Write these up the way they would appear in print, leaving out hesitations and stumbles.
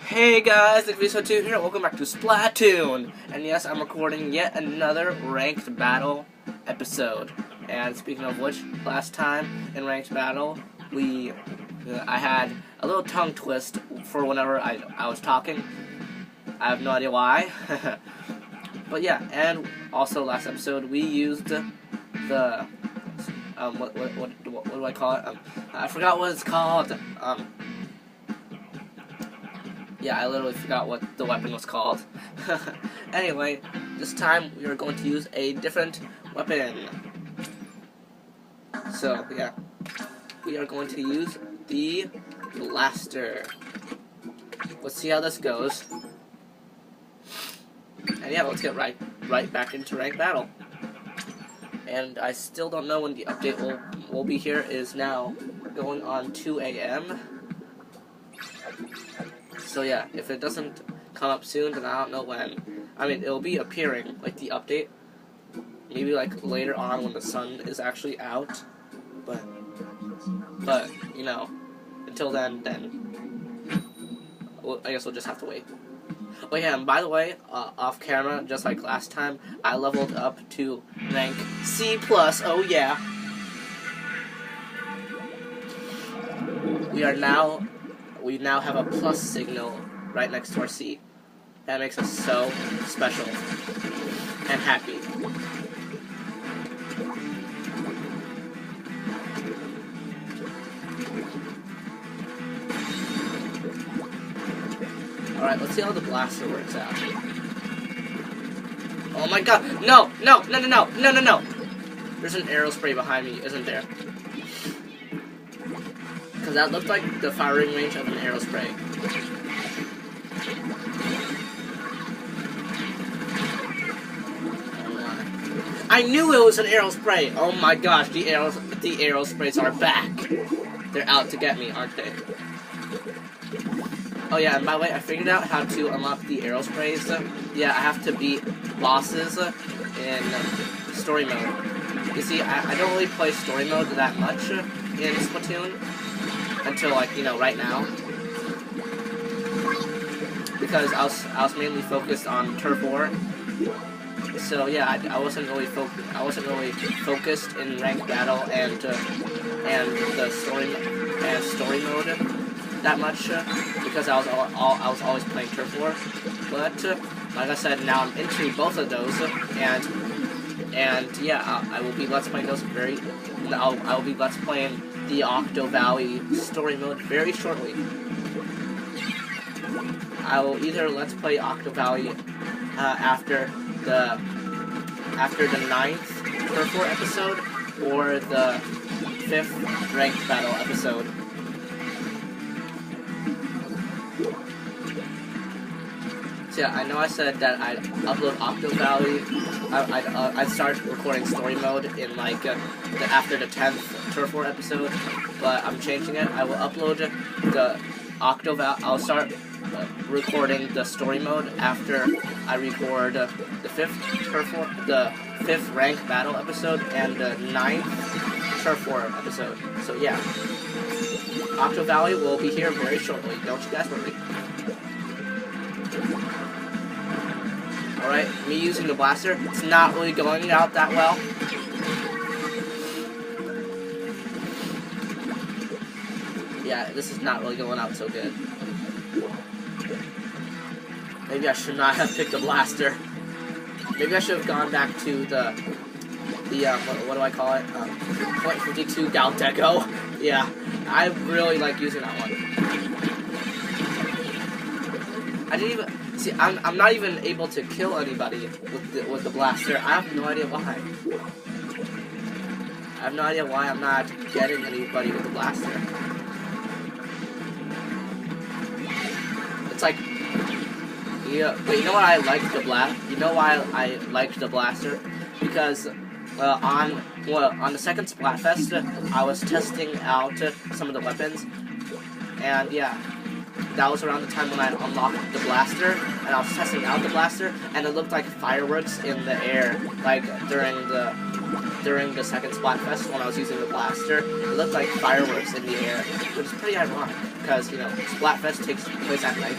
Hey guys, it's Splatoon here. Welcome back to Splatoon. And yes, I'm recording yet another ranked battle episode. And speaking of which, last time in ranked battle, I had a little tongue twist for whenever I was talking. I have no idea why. But yeah, and also last episode we used the what do I call it? I forgot what it's called. Yeah, I literally forgot what the weapon was called. Anyway, this time we are going to use a different weapon. So, yeah. We are going to use the blaster. Let's see how this goes. And yeah, let's get right back into ranked battle. And I still don't know when the update will be here. It is now going on 2 a.m. So yeah, if it doesn't come up soon, then I don't know when. I mean, it'll be appearing, like the update, maybe like later on when the sun is actually out. But you know, until then, I guess we'll just have to wait. Oh yeah, and by the way, off camera, just like last time, I leveled up to rank C+. Oh yeah. We now have a plus signal right next to our C. That makes us so special and happy. Alright, let's see how the blaster works out. Oh my god! No! No! No! No! No! No! No! No! There's an arrow spray behind me, isn't there? Because that looked like the firing range of an arrow spray. I knew it was an arrow spray! Oh my gosh, the arrow sprays are back! They're out to get me, aren't they? Oh yeah, and by the way, I figured out how to unlock the arrow sprays. Yeah, I have to beat bosses in story mode. You see, I don't really play story mode that much in Splatoon. Until, like, you know, right now. Because I was mainly focused on Turf War. So yeah, I wasn't really focused in ranked battle and the story mode that much because I was always playing Turf War. But like I said, now I'm into both of those, and yeah, I will be let's playing those I will be let's playing the Octo Valley story mode very shortly. I will either let's play Octo Valley after the 9th Turf War episode or the 5th ranked battle episode. So yeah, I know I said that I'd upload Octo Valley. I'd start recording story mode in like after the 10th Turf War episode, but I'm changing it. I will upload the Octo Valley. I'll start recording the story mode after I record the 5th Turf War, the 5th ranked battle episode, and the 9th Turf War episode. So yeah, Octo Valley will be here very shortly. Don't you guys worry. Alright, me using the blaster, it's not really going out that well. Yeah, this is not really going out so good. Maybe I should not have picked the blaster. Maybe I should have gone back to the what do I call it? .52 Galdeco. Yeah, I really like using that one. I didn't even... See, I'm not even able to kill anybody with the blaster. I have no idea why. I have no idea why I'm not getting anybody with the blaster. It's like, yeah. But you know why I like the You know why I liked the blaster? Because on the second Splatfest, I was testing out some of the weapons, and yeah. That was around the time when I unlocked the blaster, and I was testing out the blaster, and it looked like fireworks in the air, like during the during the second Splatfest when I was using the blaster. It looked like fireworks in the air, which is pretty ironic because, you know, Splatfest takes place at night.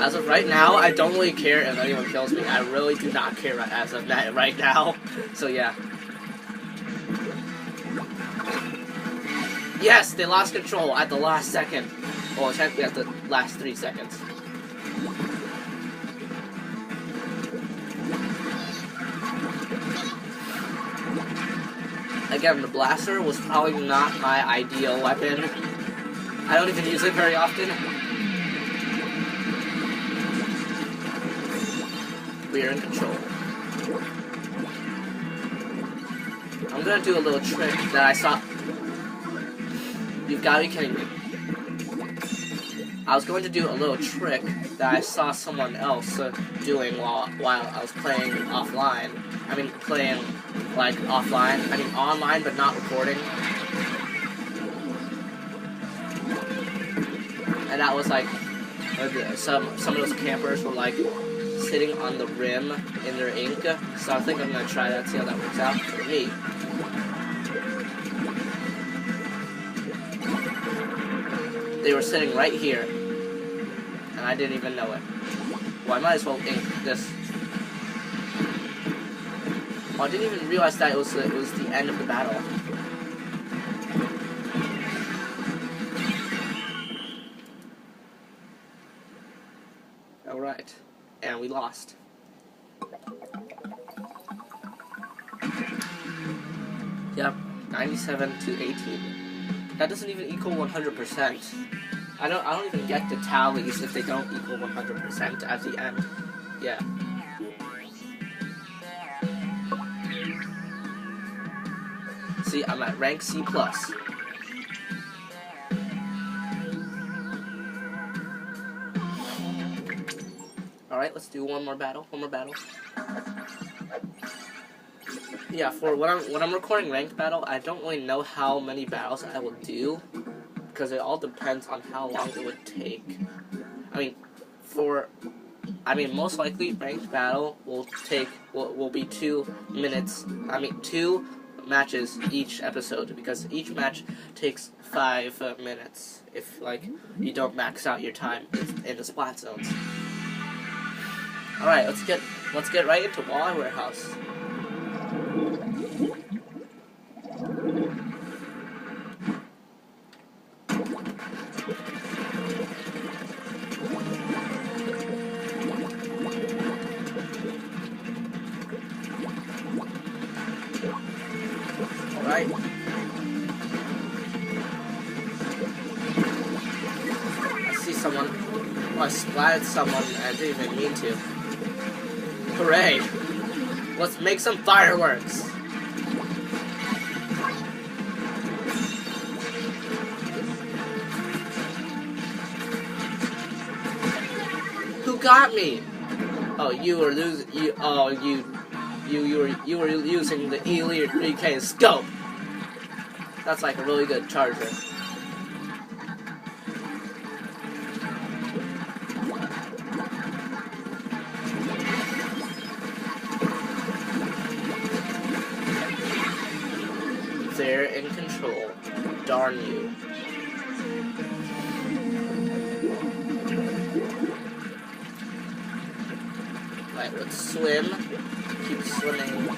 As of right now, I don't really care if anyone kills me. I really do not care as of right now. So yeah. Yes, they lost control at the last second. Well, technically at the last 3 seconds. Again, the blaster was probably not my ideal weapon. I don't even use it very often. We are in control. I'm gonna do a little trick that I saw. You've got to be kidding me. I was going to do a little trick that I saw someone else doing while I was playing offline. I mean, playing, like, offline. I mean, online, but not recording. And that was, like, some of those campers were, like, sitting on the rim in their ink. So I think I'm going to try that, see how that works out for me. They were sitting right here, and I didn't even know it. Well, I might as well ink this. Oh, I didn't even realize that it was the end of the battle. Alright, and we lost. Yep, 97 to 18. That doesn't even equal 100%. I don't even get the tallies if they don't equal 100% at the end. Yeah. See, I'm at rank C+. Alright, let's do one more battle. Yeah, for when I'm recording ranked battle, I don't really know how many battles I will do, because it all depends on how long it would take. I mean, most likely ranked battle will be 2 minutes. 2 matches each episode, because each match takes 5 minutes if, like, you don't max out your time in the splat zones. All right, let's get right into Walleye Warehouse. Alright. I see someone. Oh, I splatted someone and I didn't even mean to. Hooray! Let's make some fireworks! Who got me? Oh, you were losing. You were using the Elite 3K scope. That's like a really good charger. They're in control. Darn you. Right, let's swim. Keep swimming.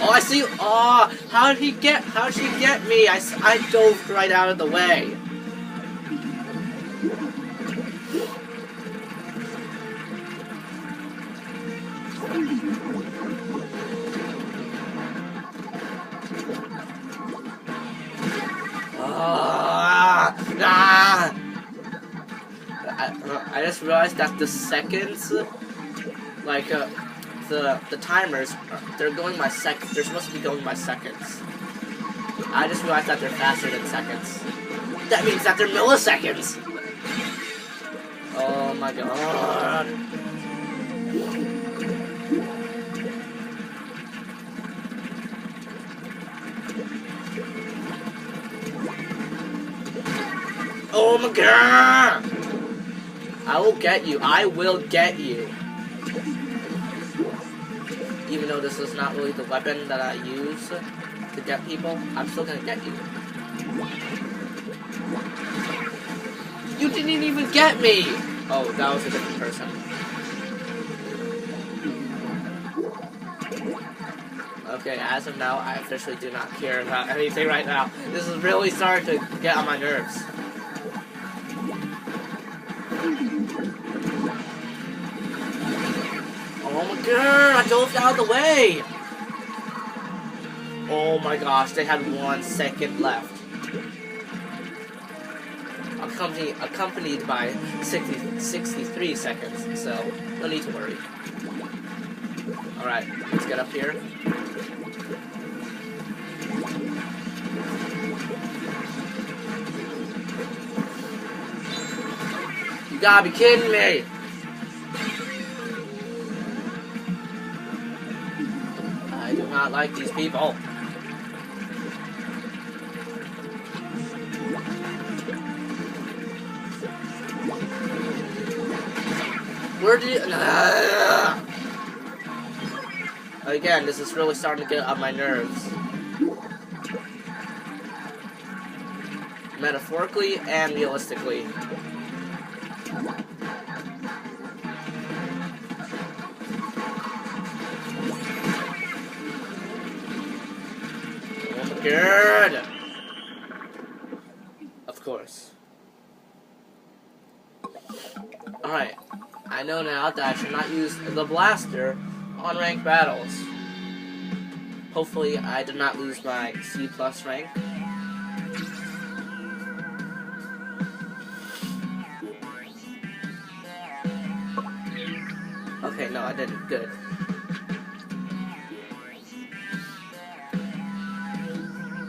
Oh, I see. Oh, how did she get me? I dove right out of the way. I just realized that the seconds, like, the timers, they're going by seconds. They're supposed to be going by seconds. I just realized that they're faster than seconds. That means that they're milliseconds! Oh my god. my god! I will get you. I will get you. Even though this is not really the weapon that I use to get people, I'm still gonna get you. You didn't even get me! Oh, that was a different person. Okay, as of now, I officially do not care about anything right now. This is really starting to get on my nerves. Oh my god, I dove out of the way! Oh my gosh, they had 1 second left. Accompanied by 63 seconds, so no need to worry. Alright, let's get up here. You gotta be kidding me! I do not like these people. Where do you... Again, this is really starting to get on my nerves. Metaphorically and realistically. Oh my god! Of course. Alright. I know now that I should not use the blaster on ranked battles. Hopefully I did not lose my C+ rank. Okay, no, I didn't. Good.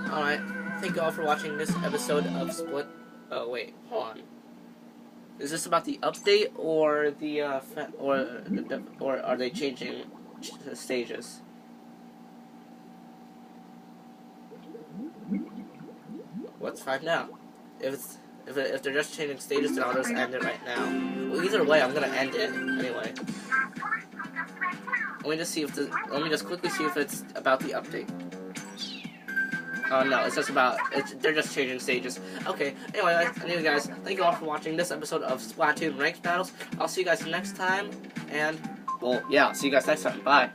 Alright, thank you all for watching this episode of Split... Oh, wait, hold on. Is this about the update, or the, or are they changing stages? What's 5 now? If they're just changing stages, then I'll just end it right now. Well, either way, I'm gonna end it anyway. Let me just quickly see if it's about the update. Oh no, it's just about, they're just changing stages. Okay, anyway guys, thank you all for watching this episode of Splatoon Ranked Battles. I'll see you guys next time, and, well, yeah, I'll see you guys next time. Bye.